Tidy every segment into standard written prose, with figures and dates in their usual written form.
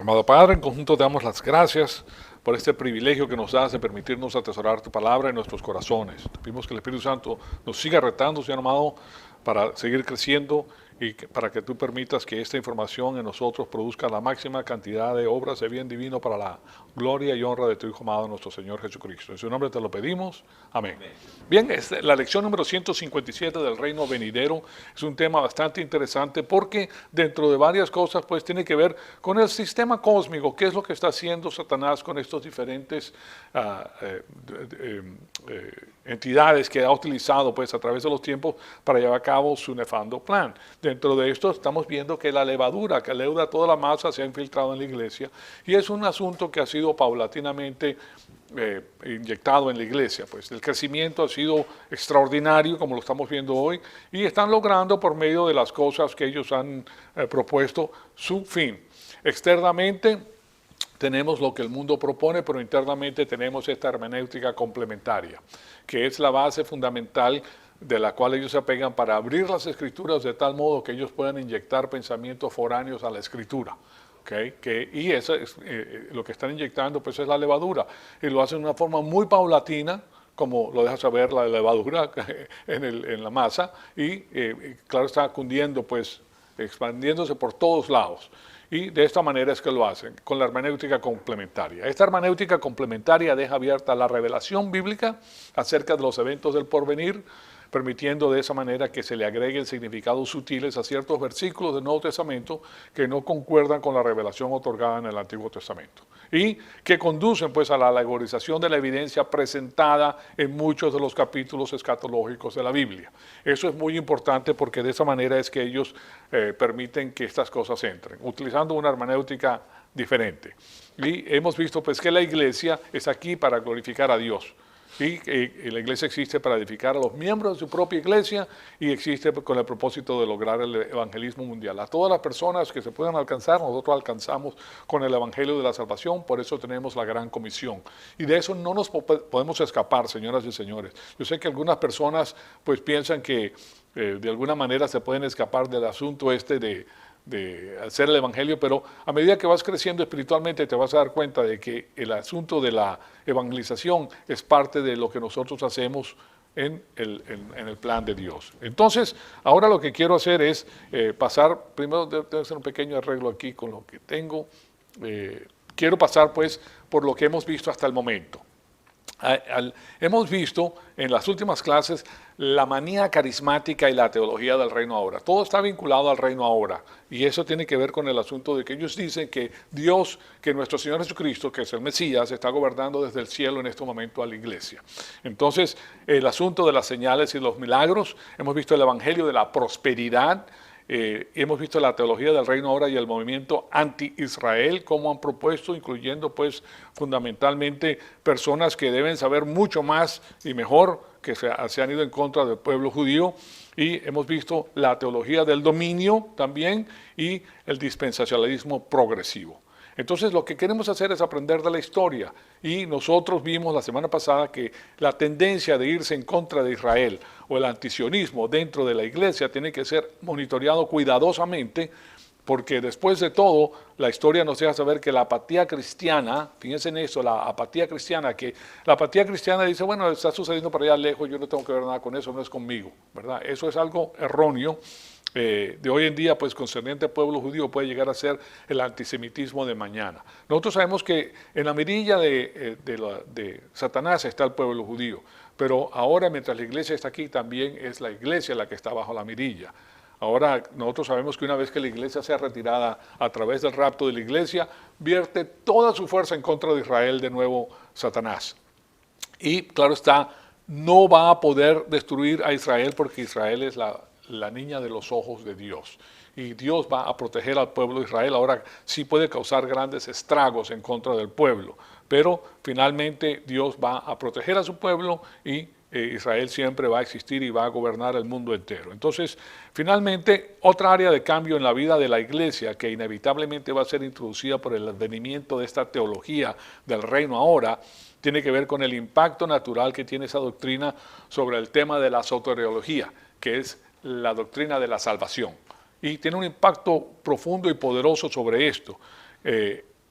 Amado Padre, en conjunto te damos las gracias por este privilegio que nos das de permitirnos atesorar tu palabra en nuestros corazones. Te pedimos que el Espíritu Santo nos siga retando, Señor amado, para seguir creciendo y para que tú permitas que esta información en nosotros produzca la máxima cantidad de obras de bien divino para la gloria y honra de tu Hijo amado, nuestro Señor Jesucristo. En su nombre te lo pedimos. Amén. Bien, la lección número 157 del reino venidero es un tema bastante interesante porque dentro de varias cosas pues tiene que ver con el sistema cósmico, qué es lo que está haciendo Satanás con estos diferentes entidades que ha utilizado pues a través de los tiempos para llevar a cabo su nefando plan. Dentro de esto estamos viendo que la levadura que leuda toda la masa se ha infiltrado en la iglesia y es un asunto que ha sido paulatinamente inyectado en la iglesia. Pues el crecimiento ha sido extraordinario, como lo estamos viendo hoy, y están logrando por medio de las cosas que ellos han propuesto su fin. Externamente tenemos lo que el mundo propone, pero internamente tenemos esta hermenéutica complementaria, que es la base fundamental de la cual ellos se apegan para abrir las escrituras de tal modo que ellos puedan inyectar pensamientos foráneos a la escritura. Okay, y eso es lo que están inyectando, pues es la levadura, y lo hacen de una forma muy paulatina, como lo deja saber la levadura en la masa, y claro, está cundiendo, pues expandiéndose por todos lados. Y de esta manera es que lo hacen, con la hermenéutica complementaria. Esta hermenéutica complementaria deja abierta la revelación bíblica acerca de los eventos del porvenir, permitiendo de esa manera que se le agreguen significados sutiles a ciertos versículos del Nuevo Testamento que no concuerdan con la revelación otorgada en el Antiguo Testamento y que conducen pues a la alegorización de la evidencia presentada en muchos de los capítulos escatológicos de la Biblia. Eso es muy importante porque de esa manera es que ellos permiten que estas cosas entren, utilizando una hermenéutica diferente. Y hemos visto pues que la iglesia es aquí para glorificar a Dios. Y la iglesia existe para edificar a los miembros de su propia iglesia y existe con el propósito de lograr el evangelismo mundial. A todas las personas que se puedan alcanzar, nosotros alcanzamos con el evangelio de la salvación, por eso tenemos la gran comisión. Y de eso no nos podemos escapar, señoras y señores. Yo sé que algunas personas pues piensan que de alguna manera se pueden escapar del asunto este de hacer el evangelio, pero a medida que vas creciendo espiritualmente te vas a dar cuenta de que el asunto de la evangelización es parte de lo que nosotros hacemos en el plan de Dios. Entonces, ahora lo que quiero hacer es pasar, primero debo hacer un pequeño arreglo aquí con lo que tengo, quiero pasar pues por lo que hemos visto hasta el momento. Hemos visto en las últimas clases la manía carismática y la teología del reino ahora. Todo está vinculado al reino ahora y eso tiene que ver con el asunto de que ellos dicen que Dios, que nuestro Señor Jesucristo, que es el Mesías, está gobernando desde el cielo en este momento a la iglesia. Entonces, el asunto de las señales y los milagros, hemos visto el evangelio de la prosperidad, hemos visto la teología del reino ahora y el movimiento anti-Israel, como han propuesto, incluyendo pues fundamentalmente personas que deben saber mucho más y mejor, que se han ido en contra del pueblo judío, y hemos visto la teología del dominio también y el dispensacionalismo progresivo. Entonces lo que queremos hacer es aprender de la historia y nosotros vimos la semana pasada que la tendencia de irse en contra de Israel o el antisionismo dentro de la iglesia tiene que ser monitoreado cuidadosamente porque después de todo la historia nos deja saber que la apatía cristiana, fíjense en eso, la apatía cristiana dice, bueno, está sucediendo por allá lejos, yo no tengo que ver nada con eso, no es conmigo, ¿verdad? Eso es algo erróneo. De hoy en día, pues concerniente al pueblo judío puede llegar a ser el antisemitismo de mañana. Nosotros sabemos que en la mirilla de Satanás está el pueblo judío, pero ahora mientras la iglesia está aquí, también es la iglesia la que está bajo la mirilla. Ahora nosotros sabemos que una vez que la iglesia sea retirada a través del rapto de la iglesia, vierte toda su fuerza en contra de Israel de nuevo Satanás. Y claro está, no va a poder destruir a Israel porque Israel es la niña de los ojos de Dios. Y Dios va a proteger al pueblo de Israel. Ahora sí puede causar grandes estragos en contra del pueblo, pero finalmente Dios va a proteger a su pueblo y Israel siempre va a existir y va a gobernar el mundo entero. Entonces, finalmente, otra área de cambio en la vida de la iglesia que inevitablemente va a ser introducida por el advenimiento de esta teología del reino ahora, tiene que ver con el impacto natural que tiene esa doctrina sobre el tema de la soteriología, que es la doctrina de la salvación. Y tiene un impacto profundo y poderoso sobre esto.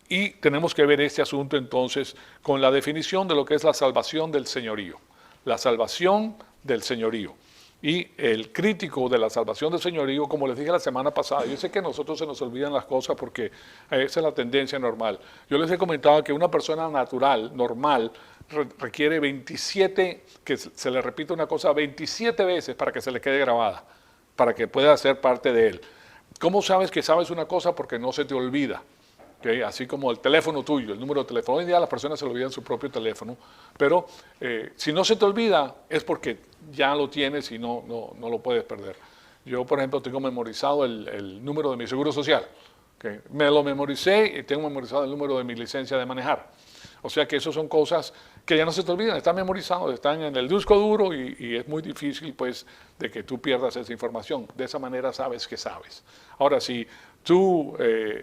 Y tenemos que ver este asunto entonces con la definición de lo que es la salvación del señorío. La salvación del señorío. Y el crítico de la salvación del señorío, como les dije la semana pasada, yo sé que a nosotros se nos olvidan las cosas porque esa es la tendencia normal. Yo les he comentado que una persona natural, normal, requiere 27, que se le repita una cosa 27 veces para que se le quede grabada, para que pueda ser parte de él. ¿Cómo sabes que sabes una cosa? Porque no se te olvida. ¿Okay? Así como el teléfono tuyo, el número de teléfono. Hoy en día las personas se olvidan su propio teléfono, pero si no se te olvida es porque ya lo tienes y no lo puedes perder. Yo, por ejemplo, tengo memorizado el número de mi seguro social. ¿Okay? Me lo memoricé y tengo memorizado el número de mi licencia de manejar. O sea que eso son cosas que ya no se te olvidan, están memorizados, están en el disco duro y es muy difícil pues de que tú pierdas esa información. De esa manera sabes que sabes. Ahora, si tú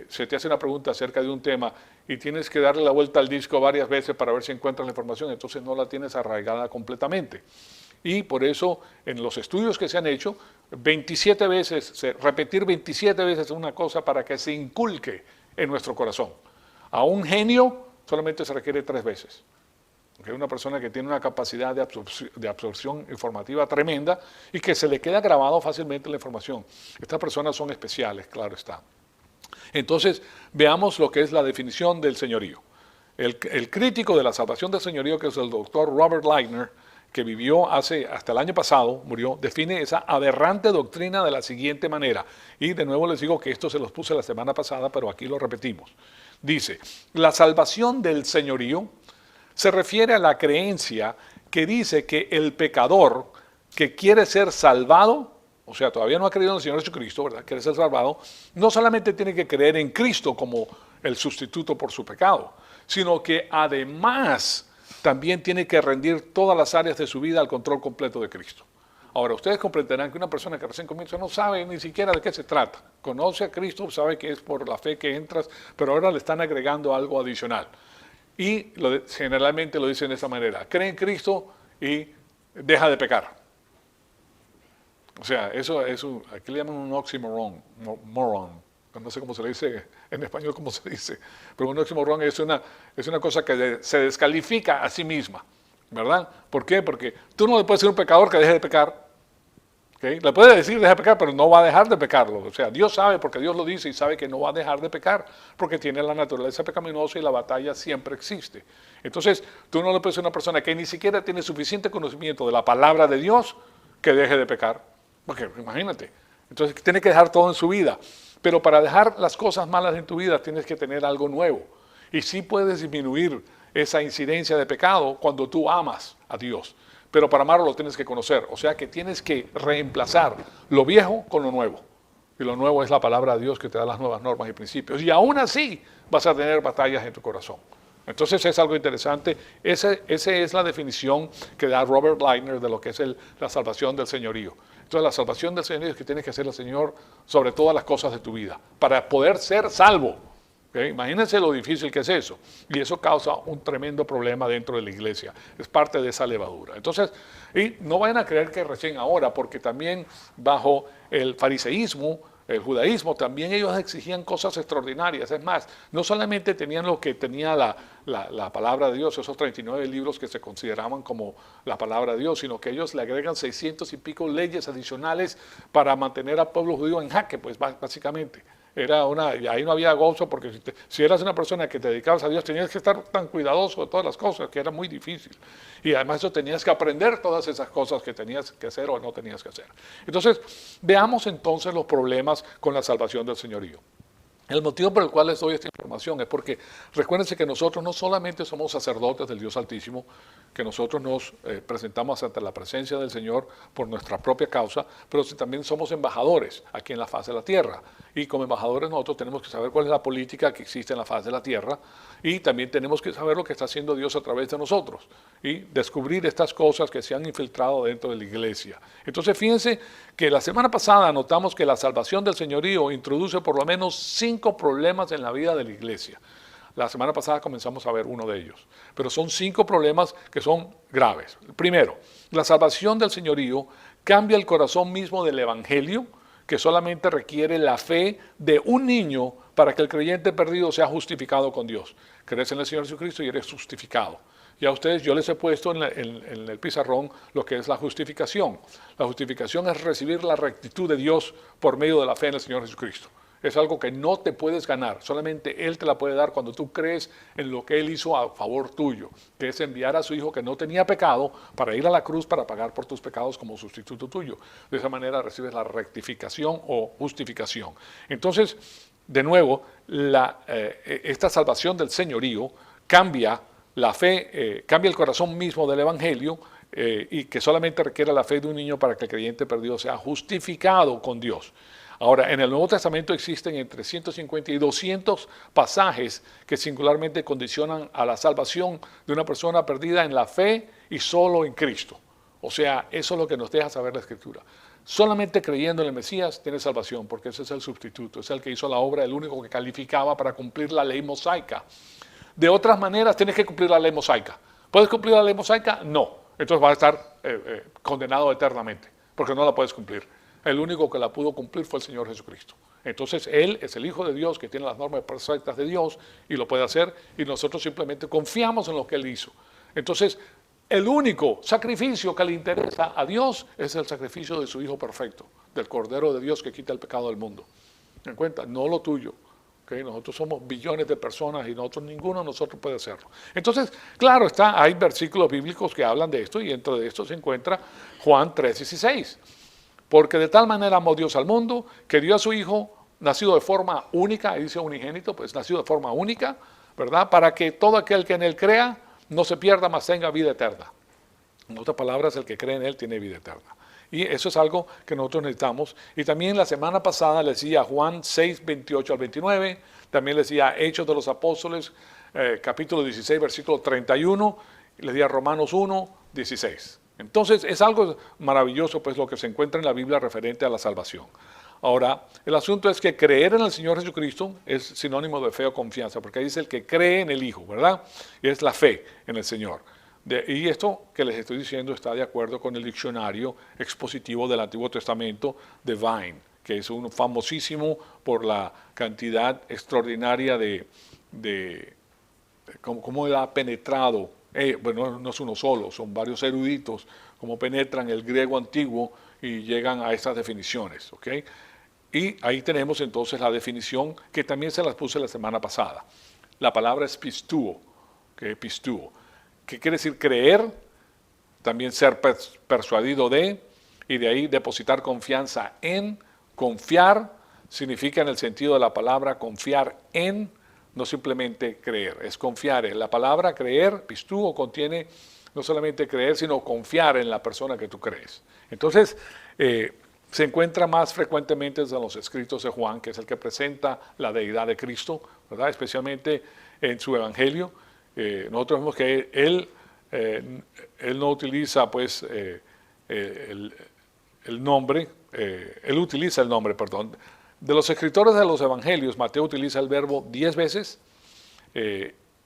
se te hace una pregunta acerca de un tema y tienes que darle la vuelta al disco varias veces para ver si encuentras la información, entonces no la tienes arraigada completamente. Y por eso en los estudios que se han hecho, 27 veces, repetir 27 veces una cosa para que se inculque en nuestro corazón. A un genio solamente se requiere 3 veces. Es una persona que tiene una capacidad de absorción informativa tremenda y que se le queda grabado fácilmente la información. Estas personas son especiales, claro está. Entonces, veamos lo que es la definición del señorío. El crítico de la salvación del señorío, que es el doctor Robert Lightner, que vivió hasta el año pasado, murió, define esa aberrante doctrina de la siguiente manera. Y de nuevo les digo que esto se los puse la semana pasada, pero aquí lo repetimos. Dice, la salvación del señorío se refiere a la creencia que dice que el pecador que quiere ser salvado, o sea, todavía no ha creído en el Señor Jesucristo, ¿verdad? Quiere ser salvado, no solamente tiene que creer en Cristo como el sustituto por su pecado, sino que además también tiene que rendir todas las áreas de su vida al control completo de Cristo. Ahora, ustedes comprenderán que una persona que recién comienza no sabe ni siquiera de qué se trata. Conoce a Cristo, sabe que es por la fe que entras, pero ahora le están agregando algo adicional. Y generalmente lo dicen de esa manera, cree en Cristo y deja de pecar. O sea, eso es aquí le llaman un oxymoron, no sé cómo se le dice en español, cómo se dice, pero un oxymoron es una cosa que se descalifica a sí misma, ¿verdad? ¿Por qué? Porque tú no le puedes decir a un pecador que deje de pecar. ¿Okay? Le puede decir deja de pecar, pero no va a dejar de pecarlo. O sea, Dios sabe, porque Dios lo dice y sabe que no va a dejar de pecar, porque tiene la naturaleza pecaminosa y la batalla siempre existe. Entonces, tú no le puedes decir a una persona que ni siquiera tiene suficiente conocimiento de la palabra de Dios que deje de pecar. Porque imagínate, entonces tiene que dejar todo en su vida. Pero para dejar las cosas malas en tu vida tienes que tener algo nuevo. Y sí puedes disminuir esa incidencia de pecado cuando tú amas a Dios. Pero para amarlo lo tienes que conocer. O sea que tienes que reemplazar lo viejo con lo nuevo. Y lo nuevo es la palabra de Dios que te da las nuevas normas y principios. Y aún así vas a tener batallas en tu corazón. Entonces es algo interesante. Esa es la definición que da Robert Lightner de lo que es la salvación del señorío. Entonces la salvación del señorío es que tienes que hacer el Señor sobre todas las cosas de tu vida para poder ser salvo. ¿Okay? Imagínense lo difícil que es eso. Y eso causa un tremendo problema dentro de la iglesia. Es parte de esa levadura. Entonces, y no vayan a creer que recién ahora, porque también bajo el fariseísmo, el judaísmo, también ellos exigían cosas extraordinarias. Es más, no solamente tenían lo que tenía la palabra de Dios, esos 39 libros que se consideraban como la palabra de Dios, sino que ellos le agregan 600 y pico leyes adicionales para mantener al pueblo judío en jaque, pues básicamente. Y ahí no había gozo, porque si eras una persona que te dedicabas a Dios, tenías que estar tan cuidadoso de todas las cosas, que era muy difícil. Y además eso tenías que aprender todas esas cosas que tenías que hacer o no tenías que hacer. Entonces, veamos entonces los problemas con la salvación del señorío. El motivo por el cual les doy esta información es porque recuérdense que nosotros no solamente somos sacerdotes del Dios Altísimo, que nosotros nos presentamos ante la presencia del Señor por nuestra propia causa, pero también somos embajadores aquí en la faz de la tierra. Y como embajadores nosotros tenemos que saber cuál es la política que existe en la faz de la tierra y también tenemos que saber lo que está haciendo Dios a través de nosotros y descubrir estas cosas que se han infiltrado dentro de la iglesia. Entonces fíjense que la semana pasada notamos que la salvación del señorío introduce por lo menos 5 problemas en la vida de la iglesia. La semana pasada comenzamos a ver uno de ellos, pero son 5 problemas que son graves. Primero, la salvación del señorío cambia el corazón mismo del evangelio, que solamente requiere la fe de un niño para que el creyente perdido sea justificado con Dios. Crees en el Señor Jesucristo y eres justificado. Ya ustedes, yo les he puesto en el pizarrón lo que es la justificación. La justificación es recibir la rectitud de Dios por medio de la fe en el Señor Jesucristo. Es algo que no te puedes ganar, solamente Él te la puede dar cuando tú crees en lo que Él hizo a favor tuyo, que es enviar a su Hijo que no tenía pecado para ir a la cruz para pagar por tus pecados como sustituto tuyo. De esa manera recibes la rectificación o justificación. Entonces, de nuevo, esta salvación del señorío cambia la fe, cambia el corazón mismo del Evangelio y que solamente requiere la fe de un niño para que el creyente perdido sea justificado con Dios. Ahora, en el Nuevo Testamento existen entre 150 y 200 pasajes que singularmente condicionan a la salvación de una persona perdida en la fe y solo en Cristo. O sea, eso es lo que nos deja saber la Escritura. Solamente creyendo en el Mesías tiene salvación, porque ese es el sustituto, es el que hizo la obra, el único que calificaba para cumplir la ley mosaica. De otras maneras, tienes que cumplir la ley mosaica. ¿Puedes cumplir la ley mosaica? No. Entonces vas a estar condenado eternamente, porque no la puedes cumplir. El único que la pudo cumplir fue el Señor Jesucristo. Entonces Él es el Hijo de Dios que tiene las normas perfectas de Dios y lo puede hacer, y nosotros simplemente confiamos en lo que Él hizo. Entonces, el único sacrificio que le interesa a Dios es el sacrificio de su Hijo perfecto, del Cordero de Dios que quita el pecado del mundo. ¿Me cuenta? No lo tuyo. ¿Okay? Nosotros somos billones de personas y ninguno de nosotros puede hacerlo. Entonces, claro, hay versículos bíblicos que hablan de esto, y dentro de esto se encuentra Juan 3:16. Porque de tal manera amó Dios al mundo, que dio a su Hijo, nacido de forma única, ahí dice unigénito, pues nacido de forma única, ¿verdad? Para que todo aquel que en Él crea no se pierda, mas tenga vida eterna. En otras palabras, el que cree en Él tiene vida eterna. Y eso es algo que nosotros necesitamos. Y también la semana pasada les decía Juan 6, 28 al 29, también les decía Hechos de los Apóstoles, capítulo 16, versículo 31, y les decía Romanos 1, 16. Entonces es algo maravilloso pues lo que se encuentra en la Biblia referente a la salvación. Ahora, el asunto es que creer en el Señor Jesucristo es sinónimo de fe o confianza, porque ahí dice el que cree en el Hijo, ¿verdad? Y es la fe en el Señor. Y esto que les estoy diciendo está de acuerdo con el diccionario expositivo del Antiguo Testamento de Vine, que es un famosísimo por la cantidad extraordinaria de cómo él ha penetrado. Bueno, no es uno solo, son varios eruditos, como penetran el griego antiguo y llegan a estas definiciones, ¿ok? Y ahí tenemos entonces la definición que también se las puse la semana pasada. La palabra es pistúo, ¿okay? Pistúo, que quiere decir creer, también ser persuadido de, y de ahí depositar confianza en. Confiar significa en el sentido de la palabra confiar en, no simplemente creer, es confiar en la palabra creer. Pistúo contiene no solamente creer, sino confiar en la persona que tú crees. Entonces, se encuentra más frecuentemente en los escritos de Juan, que es el que presenta la deidad de Cristo, ¿verdad? Especialmente en su evangelio. Nosotros vemos que él no utiliza pues el nombre, él utiliza el nombre, perdón. De los escritores de los evangelios, Mateo utiliza el verbo 10 veces,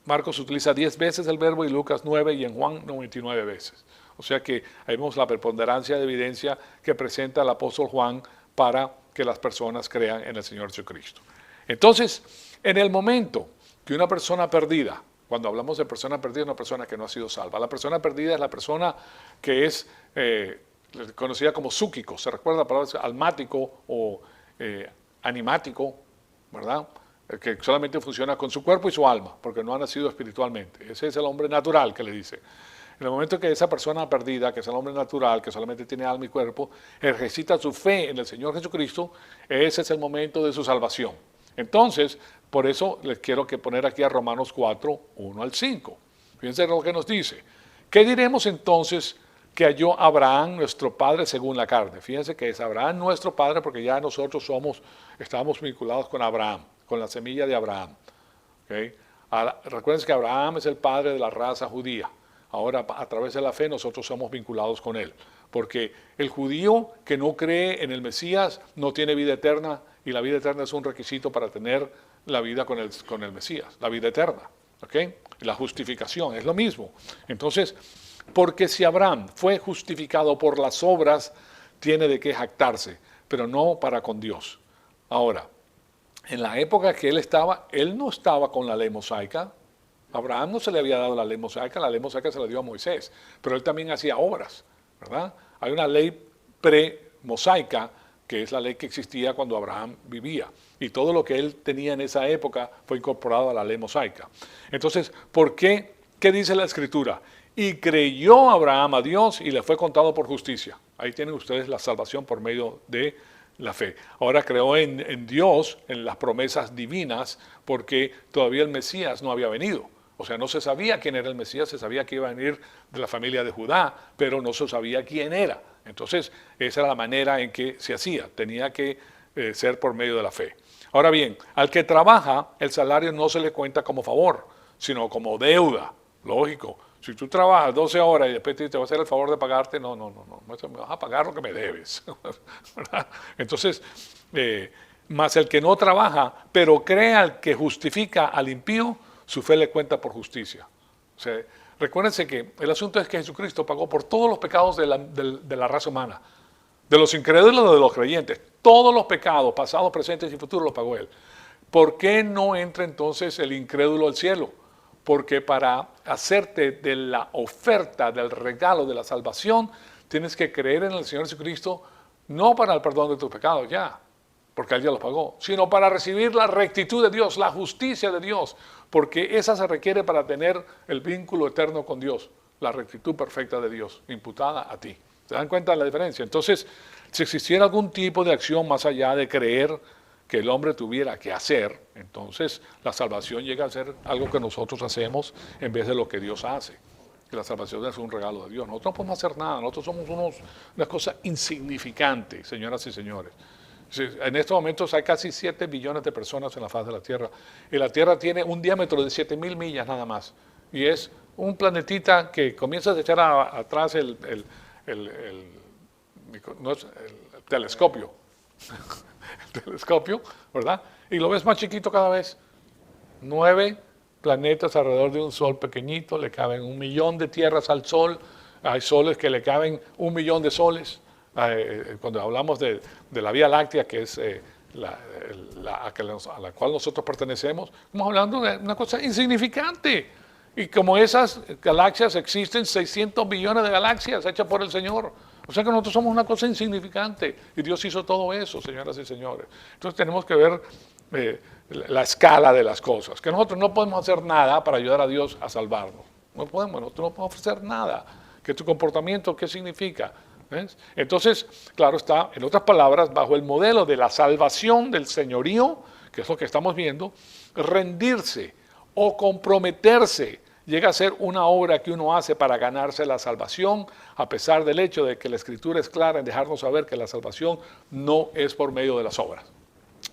Marcos utiliza 10 veces el verbo y Lucas 9 y en Juan 99 veces. O sea que ahí vemos la preponderancia de evidencia que presenta el apóstol Juan para que las personas crean en el Señor Jesucristo. Entonces, en el momento que una persona perdida, cuando hablamos de persona perdida, una persona que no ha sido salva, la persona perdida es la persona que es conocida como súquico, se recuerda la palabra almático o animático, ¿verdad? Que solamente funciona con su cuerpo y su alma, porque no ha nacido espiritualmente. Ese es el hombre natural que le dice. En el momento que esa persona perdida, que es el hombre natural, que solamente tiene alma y cuerpo, ejercita su fe en el Señor Jesucristo, ese es el momento de su salvación. Entonces, por eso les quiero poner aquí a Romanos 4, 1 al 5. Fíjense lo que nos dice. ¿Qué diremos entonces que halló Abraham, nuestro padre, según la carne? Fíjense que es Abraham nuestro padre, porque ya nosotros estamos vinculados con Abraham, con la semilla de Abraham. ¿Okay? Recuerden que Abraham es el padre de la raza judía. Ahora, a través de la fe, nosotros somos vinculados con él. Porque el judío que no cree en el Mesías no tiene vida eterna, y la vida eterna es un requisito para tener la vida con el Mesías, la vida eterna. ¿Okay? La justificación es lo mismo. Entonces, porque si Abraham fue justificado por las obras, tiene de qué jactarse, pero no para con Dios. Ahora, en la época que él no estaba con la ley mosaica. A Abraham no se le había dado la ley mosaica se la dio a Moisés, pero él también hacía obras, ¿verdad? Hay una ley pre-mosaica, que es la ley que existía cuando Abraham vivía, y todo lo que él tenía en esa época fue incorporado a la ley mosaica. Entonces, ¿por qué? ¿Qué dice la Escritura? Y creyó Abraham a Dios y le fue contado por justicia. Ahí tienen ustedes la salvación por medio de la fe. Ahora creó en Dios, en las promesas divinas, porque todavía el Mesías no había venido. O sea, no se sabía quién era el Mesías, se sabía que iba a venir de la familia de Judá, pero no se sabía quién era. Entonces, esa era la manera en que se hacía, tenía que ser por medio de la fe. Ahora bien, al que trabaja, el salario no se le cuenta como favor, sino como deuda, lógico. Si tú trabajas 12 horas y después te va a hacer el favor de pagarte, no, me vas a pagar lo que me debes. ¿Verdad? Entonces, más el que no trabaja, pero cree al que justifica al impío, su fe le cuenta por justicia. O sea, recuérdense que el asunto es que Jesucristo pagó por todos los pecados de la raza humana, de los incrédulos y de los creyentes. Todos los pecados, pasados, presentes y futuros, los pagó Él. ¿Por qué no entra entonces el incrédulo al cielo? Porque para hacerte de la oferta, del regalo de la salvación, tienes que creer en el Señor Jesucristo, no para el perdón de tus pecados ya, porque Él ya los pagó, sino para recibir la rectitud de Dios, la justicia de Dios, porque esa se requiere para tener el vínculo eterno con Dios, la rectitud perfecta de Dios, imputada a ti. ¿Se dan cuenta de la diferencia? Entonces, si existiera algún tipo de acción más allá de creer que el hombre tuviera que hacer, entonces la salvación llega a ser algo que nosotros hacemos en vez de lo que Dios hace. Que la salvación es un regalo de Dios. Nosotros no podemos hacer nada, nosotros somos unas cosas insignificantes, señoras y señores. En estos momentos hay casi 7 billones de personas en la faz de la Tierra, y la Tierra tiene un diámetro de 7.000 millas nada más, y es un planetita que comienza a echar atrás el telescopio. El telescopio, ¿verdad? Y lo ves más chiquito cada vez. 9 planetas alrededor de un sol pequeñito, le caben 1 millón de tierras al sol, hay soles que le caben 1 millón de soles. Cuando hablamos de la Vía Láctea, que es a la cual nosotros pertenecemos, estamos hablando de una cosa insignificante. Y como esas galaxias existen 600 billones de galaxias hechas por el Señor. O sea que nosotros somos una cosa insignificante y Dios hizo todo eso, señoras y señores. Entonces tenemos que ver la escala de las cosas, que nosotros no podemos hacer nada para ayudar a Dios a salvarnos. No podemos, nosotros no podemos ofrecer nada. ¿Que tu comportamiento qué significa? ¿Ves? Entonces, claro está, en otras palabras, bajo el modelo de la salvación del señorío, que es lo que estamos viendo, rendirse o comprometerse llega a ser una obra que uno hace para ganarse la salvación, a pesar del hecho de que la Escritura es clara en dejarnos saber que la salvación no es por medio de las obras.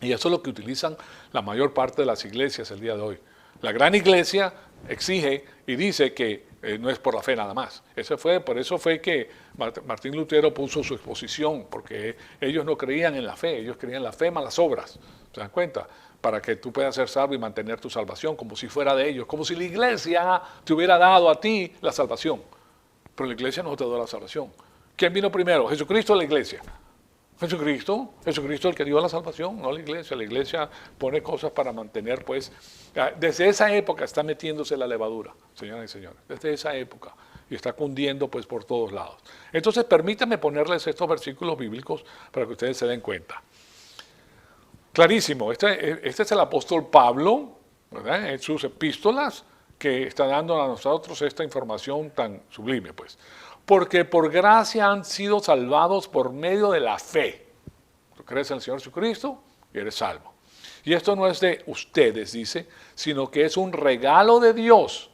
Y eso es lo que utilizan la mayor parte de las iglesias el día de hoy. La gran iglesia exige y dice que no es por la fe nada más. Por eso fue que Martín Lutero puso su exposición, porque ellos no creían en la fe, ellos creían en la fe más las obras. ¿Se dan cuenta? Para que tú puedas ser salvo y mantener tu salvación, como si fuera de ellos, como si la iglesia te hubiera dado a ti la salvación. Pero la iglesia no te dio la salvación. ¿Quién vino primero? ¿Jesucristo o la iglesia? Jesucristo el que dio la salvación, no la iglesia. La iglesia pone cosas para mantener, pues, desde esa época está metiéndose la levadura, señoras y señores, desde esa época, y está cundiendo, pues, por todos lados. Entonces, permítanme ponerles estos versículos bíblicos para que ustedes se den cuenta. Clarísimo, este es el apóstol Pablo, ¿verdad? En sus epístolas, que está dando a nosotros esta información tan sublime, pues. Porque por gracia han sido salvados por medio de la fe. Tú crees en el Señor Jesucristo y eres salvo. Y esto no es de ustedes, dice, sino que es un regalo de Dios,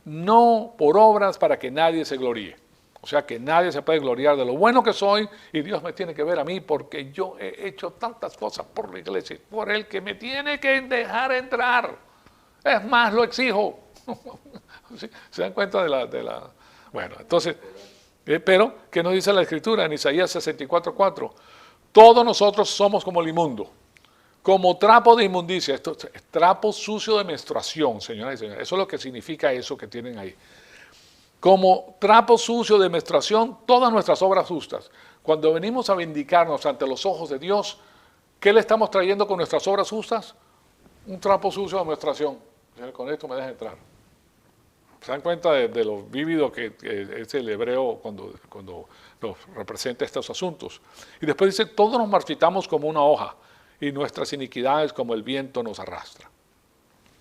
no por obras para que nadie se gloríe. O sea que nadie se puede gloriar de lo bueno que soy y Dios me tiene que ver a mí porque yo he hecho tantas cosas por la iglesia, por el que me tiene que dejar entrar. Es más, lo exijo. ¿Se dan cuenta de la... Bueno, entonces, pero, ¿qué nos dice la Escritura en Isaías 64:4? Todos nosotros somos como el inmundo, como trapo de inmundicia. Esto es trapo sucio de menstruación, señoras y señores. Eso es lo que significa eso que tienen ahí. Como trapo sucio de menstruación, todas nuestras obras justas. Cuando venimos a vindicarnos ante los ojos de Dios, ¿qué le estamos trayendo con nuestras obras justas? Un trapo sucio de administración. Con esto me deja entrar. ¿Se dan cuenta de lo vívido que es el hebreo cuando nos representa estos asuntos? Y después dice, todos nos marchitamos como una hoja y nuestras iniquidades como el viento nos arrastra.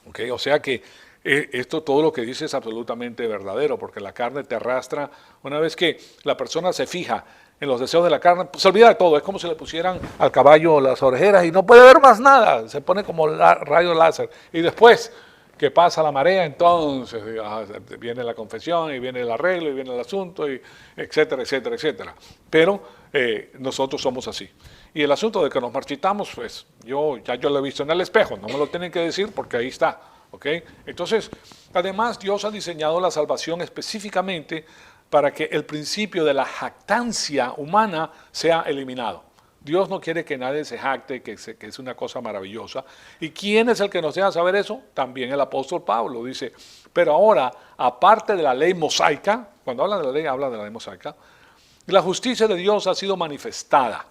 ¿Okay? O sea que esto, todo lo que dice es absolutamente verdadero, porque la carne te arrastra. Una vez que la persona se fija en los deseos de la carne, pues se olvida de todo. Es como si le pusieran al caballo las orejeras y no puede ver más nada. Se pone como rayo láser. Y después que pasa la marea, entonces viene la confesión y viene el arreglo y viene el asunto, y etcétera, etcétera, etcétera. Pero nosotros somos así. Y el asunto de que nos marchitamos, pues yo lo he visto en el espejo, no me lo tienen que decir porque ahí está. ¿Okay? Entonces, además Dios ha diseñado la salvación específicamente para que el principio de la jactancia humana sea eliminado. Dios no quiere que nadie se jacte, que es una cosa maravillosa. ¿Y quién es el que nos deja saber eso? También el apóstol Pablo dice, pero ahora, aparte de la ley mosaica, cuando habla de la ley, habla de la ley mosaica, la justicia de Dios ha sido manifestada,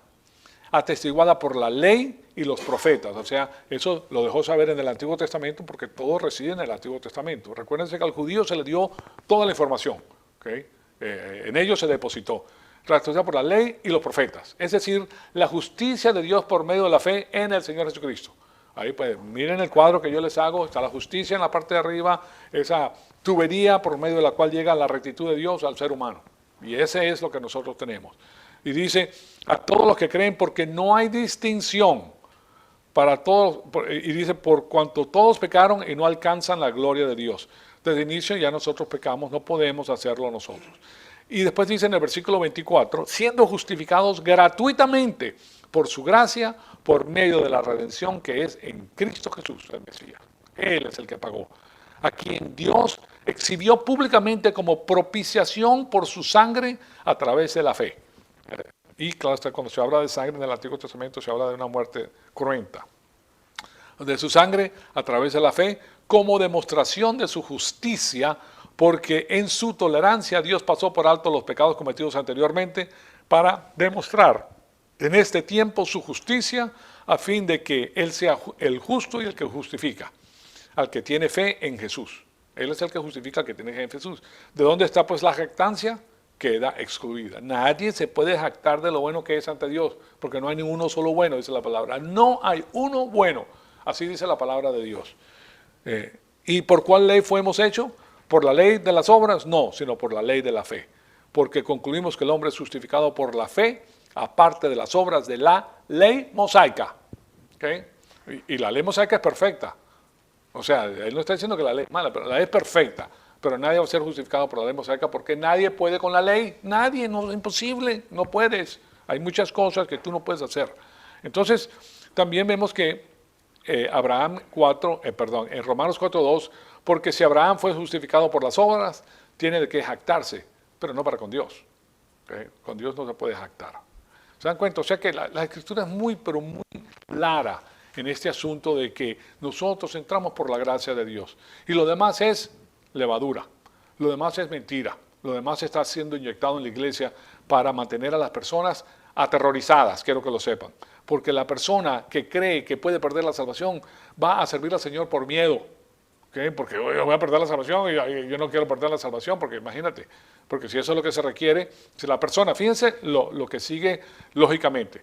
atestiguada por la ley y los profetas. O sea, eso lo dejó saber en el Antiguo Testamento porque todo reside en el Antiguo Testamento. Recuérdense que al judío se le dio toda la información, ¿okay? En ellos se depositó, ratificada por la ley y los profetas. Es decir, la justicia de Dios por medio de la fe en el Señor Jesucristo. Ahí pues, miren el cuadro que yo les hago, está la justicia en la parte de arriba, esa tubería por medio de la cual llega la rectitud de Dios al ser humano. Y ese es lo que nosotros tenemos. Y dice, a todos los que creen, porque no hay distinción para todos, y dice, por cuanto todos pecaron y no alcanzan la gloria de Dios. Desde el inicio ya nosotros pecamos, no podemos hacerlo nosotros. Y después dice en el versículo 24, siendo justificados gratuitamente por su gracia, por medio de la redención que es en Cristo Jesús, el Mesías. Él es el que pagó. A quien Dios exhibió públicamente como propiciación por su sangre a través de la fe. Y claro, cuando se habla de sangre en el Antiguo Testamento se habla de una muerte cruenta. De su sangre a través de la fe como demostración de su justicia, porque en su tolerancia Dios pasó por alto los pecados cometidos anteriormente para demostrar en este tiempo su justicia a fin de que Él sea el justo y el que justifica al que tiene fe en Jesús. Él es el que justifica al que tiene fe en Jesús. ¿De dónde está pues la jactancia? Queda excluida. Nadie se puede jactar de lo bueno que es ante Dios, porque no hay ninguno solo bueno, dice la palabra. No hay uno bueno, así dice la palabra de Dios. ¿Y por cuál ley fuimos hechos? ¿Por la ley de las obras? No, sino por la ley de la fe. Porque concluimos que el hombre es justificado por la fe, aparte de las obras de la ley mosaica. ¿Okay? Y la ley mosaica es perfecta. O sea, él no está diciendo que la ley es mala, pero la ley es perfecta. Pero nadie va a ser justificado por la ley mosaica porque nadie puede con la ley. Nadie, no es imposible, no puedes. Hay muchas cosas que tú no puedes hacer. Entonces, también vemos que en Romanos 4:2, porque si Abraham fue justificado por las obras, tiene de qué jactarse, pero no para con Dios. ¿Okay? Con Dios no se puede jactar. ¿Se dan cuenta? O sea que la Escritura es muy, pero muy clara en este asunto de que nosotros entramos por la gracia de Dios. Y lo demás es levadura, lo demás es mentira, lo demás está siendo inyectado en la iglesia para mantener a las personas aterrorizadas, quiero que lo sepan. Porque la persona que cree que puede perder la salvación va a servir al Señor por miedo. ¿Okay? Porque yo voy a perder la salvación y yo no quiero perder la salvación, porque imagínate, porque si eso es lo que se requiere, si la persona, fíjense lo que sigue lógicamente.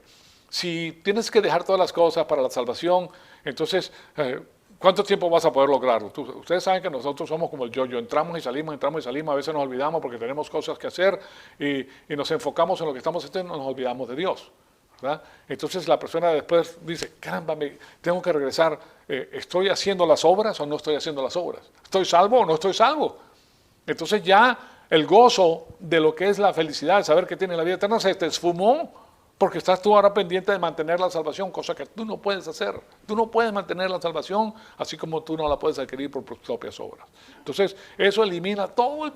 Si tienes que dejar todas las cosas para la salvación, entonces, ¿cuánto tiempo vas a poder lograrlo? Ustedes saben que nosotros somos como el yo-yo, entramos y salimos, a veces nos olvidamos porque tenemos cosas que hacer y nos enfocamos en lo que estamos haciendo y nos olvidamos de Dios. ¿Verdad? Entonces la persona después dice, caramba, tengo que regresar, ¿estoy haciendo las obras o no estoy haciendo las obras? ¿Estoy salvo o no estoy salvo? Entonces ya el gozo de lo que es la felicidad, de saber que tiene la vida eterna, se te esfumó porque estás tú ahora pendiente de mantener la salvación, cosa que tú no puedes hacer. Tú no puedes mantener la salvación, así como tú no la puedes adquirir por tus propias obras. Entonces eso elimina todo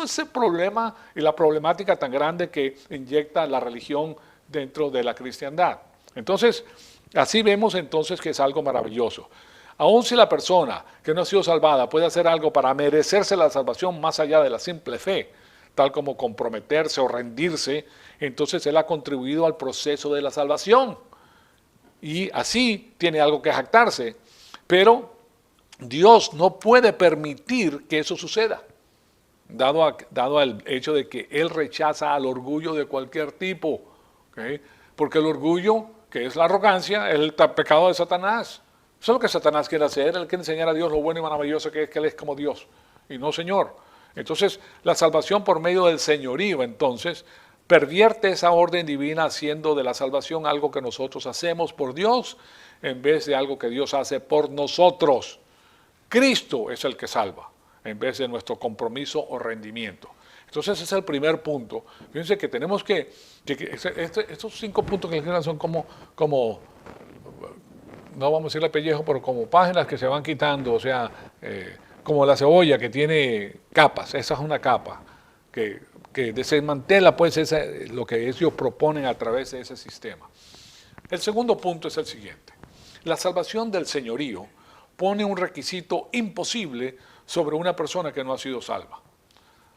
ese problema y la problemática tan grande que inyecta la religión dentro de la cristiandad. Entonces, así vemos entonces que es algo maravilloso. Aun si la persona que no ha sido salvada puede hacer algo para merecerse la salvación más allá de la simple fe, tal como comprometerse o rendirse, entonces él ha contribuido al proceso de la salvación. Y así tiene algo que jactarse. Pero Dios no puede permitir que eso suceda, dado el hecho de que Él rechaza al orgullo de cualquier tipo. ¿Okay? Porque el orgullo, que es la arrogancia, es el pecado de Satanás. Eso es lo que Satanás quiere hacer. Él quiere enseñar a Dios lo bueno y maravilloso que Él es como Dios y no Señor. Entonces, la salvación por medio del señorío, entonces, pervierte esa orden divina haciendo de la salvación algo que nosotros hacemos por Dios en vez de algo que Dios hace por nosotros. Cristo es el que salva en vez de nuestro compromiso o rendimiento. Entonces ese es el primer punto. Fíjense que tenemos estos 5 puntos que les quedan son como, no vamos a decirle pellejo, pero como páginas que se van quitando, o sea, como la cebolla que tiene capas. Esa es una capa que desmantela pues lo que ellos proponen a través de ese sistema. El segundo punto es el siguiente. La salvación del señorío pone un requisito imposible sobre una persona que no ha sido salva.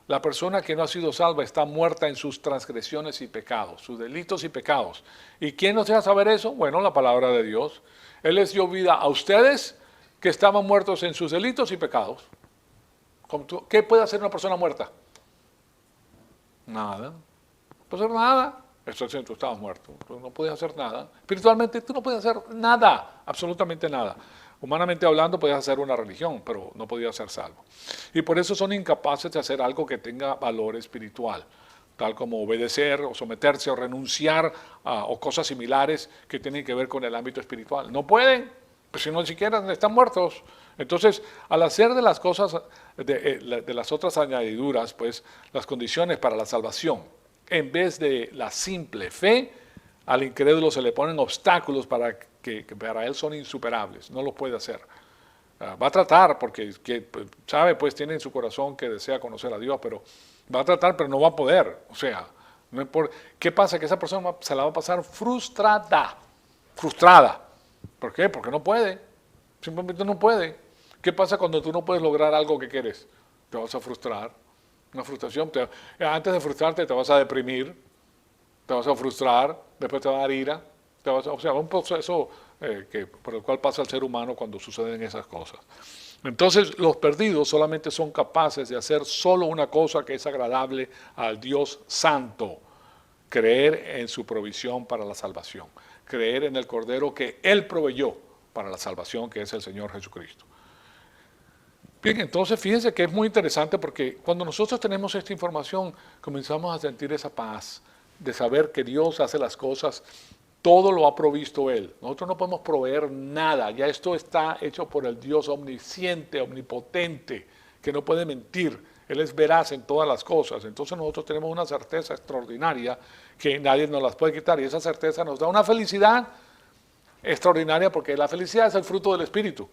La persona que no ha sido salva está muerta en sus transgresiones y pecados, sus delitos y pecados. ¿Y quién nos deja saber eso? Bueno, la palabra de Dios. Él les dio vida a ustedes que estaban muertos en sus delitos y pecados. ¿Qué puede hacer una persona muerta? Nada. No puede hacer nada. Esto es, tú estabas muerto. Tú no puedes hacer nada. Espiritualmente tú no puedes hacer nada. Absolutamente nada. Humanamente hablando, podías hacer una religión, pero no podías ser salvo. Y por eso son incapaces de hacer algo que tenga valor espiritual, tal como obedecer o someterse o renunciar o cosas similares que tienen que ver con el ámbito espiritual. No pueden, pues si no ni siquiera están muertos. Entonces, al hacer de las cosas, de las otras añadiduras, pues las condiciones para la salvación, en vez de la simple fe, al incrédulo se le ponen obstáculos que para él son insuperables, no lo puede hacer. Va a tratar, porque sabe, pues tiene en su corazón que desea conocer a Dios, pero va a tratar, pero no va a poder. O sea, no importa. ¿Qué pasa? Que esa persona se la va a pasar frustrada. ¿Por qué? Porque no puede. Simplemente no puede. ¿Qué pasa cuando tú no puedes lograr algo que quieres? Te vas a frustrar. Una frustración. Antes de frustrarte te vas a deprimir, te vas a frustrar, después te va a dar ira. O sea, un proceso por el cual pasa el ser humano cuando suceden esas cosas. Entonces, los perdidos solamente son capaces de hacer solo una cosa que es agradable al Dios Santo: creer en su provisión para la salvación, creer en el Cordero que Él proveyó para la salvación, que es el Señor Jesucristo. Bien, entonces fíjense que es muy interesante porque cuando nosotros tenemos esta información, comenzamos a sentir esa paz de saber que Dios hace las cosas. Todo lo ha provisto Él. Nosotros no podemos proveer nada. Ya esto está hecho por el Dios omnisciente, omnipotente, que no puede mentir. Él es veraz en todas las cosas. Entonces nosotros tenemos una certeza extraordinaria que nadie nos las puede quitar. Y esa certeza nos da una felicidad extraordinaria, porque la felicidad es el fruto del Espíritu.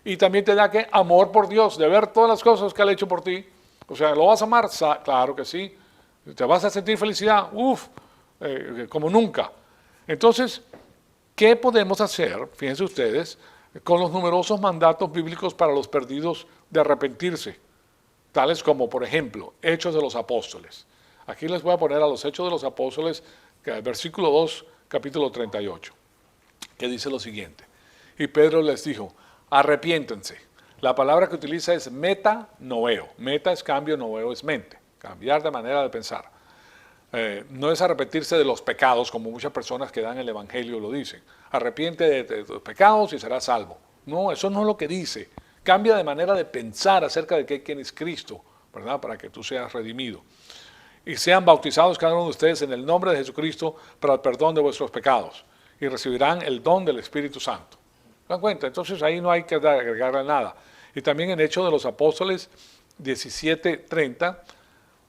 Y también te da ¿qué? Amor por Dios, de ver todas las cosas que Él ha hecho por ti. O sea, ¿lo vas a amar? Claro que sí. ¿Te vas a sentir felicidad? Como nunca. Entonces, ¿qué podemos hacer, fíjense ustedes, con los numerosos mandatos bíblicos para los perdidos de arrepentirse? Tales como, por ejemplo, Hechos de los Apóstoles. Aquí les voy a poner a los Hechos de los Apóstoles, versículo 2, capítulo 38, que dice lo siguiente. Y Pedro les dijo: arrepiéntense. La palabra que utiliza es metanoeo. Meta es cambio, noeo es mente. Cambiar de manera de pensar. No es arrepentirse de los pecados, como muchas personas que dan el Evangelio lo dicen. Arrepiente de tus pecados y serás salvo. No, eso no es lo que dice. Cambia de manera de pensar acerca de quién es Cristo, ¿verdad? Para que tú seas redimido. Y sean bautizados cada uno de ustedes en el nombre de Jesucristo para el perdón de vuestros pecados. Y recibirán el don del Espíritu Santo. ¿Se dan cuenta? Entonces ahí no hay que agregarle nada. Y también en Hechos de los Apóstoles 17:30.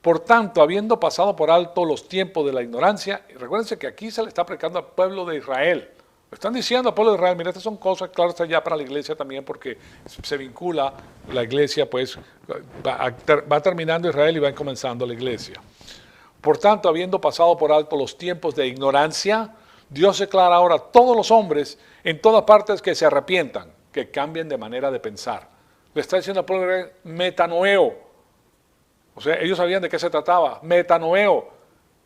Por tanto, habiendo pasado por alto los tiempos de la ignorancia, y recuérdense que aquí se le está predicando al pueblo de Israel. Lo están diciendo al pueblo de Israel. Mira, estas son cosas claras ya para la iglesia también, porque se vincula la iglesia, pues va terminando Israel y va comenzando la iglesia. Por tanto, habiendo pasado por alto los tiempos de ignorancia, Dios declara ahora a todos los hombres en todas partes que se arrepientan, que cambien de manera de pensar. Le está diciendo al pueblo de Israel: metanoeo. O sea, ellos sabían de qué se trataba. Metanoeo.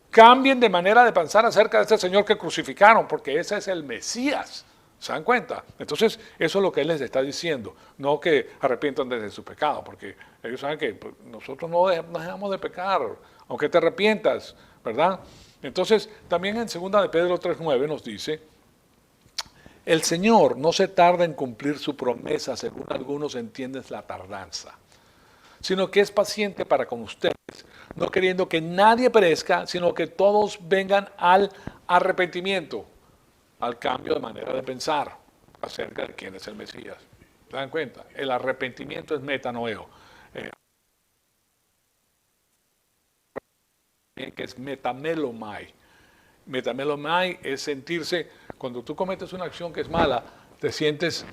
Cambien de manera de pensar acerca de este Señor que crucificaron, porque ese es el Mesías. ¿Se dan cuenta? Entonces, eso es lo que Él les está diciendo. No que arrepientan desde su pecado, porque ellos saben que pues, nosotros no dejamos de pecar, aunque te arrepientas, ¿verdad? Entonces, también en 2 de Pedro 3:9 nos dice, el Señor no se tarda en cumplir su promesa, según algunos entienden la tardanza, sino que es paciente para con ustedes, no queriendo que nadie perezca, sino que todos vengan al arrepentimiento, al cambio de manera de pensar acerca de quién es el Mesías. ¿Se dan cuenta? El arrepentimiento es metanoeo, que es metamelomai. Metamelomai es sentirse, cuando tú cometes una acción que es mala, te sientes,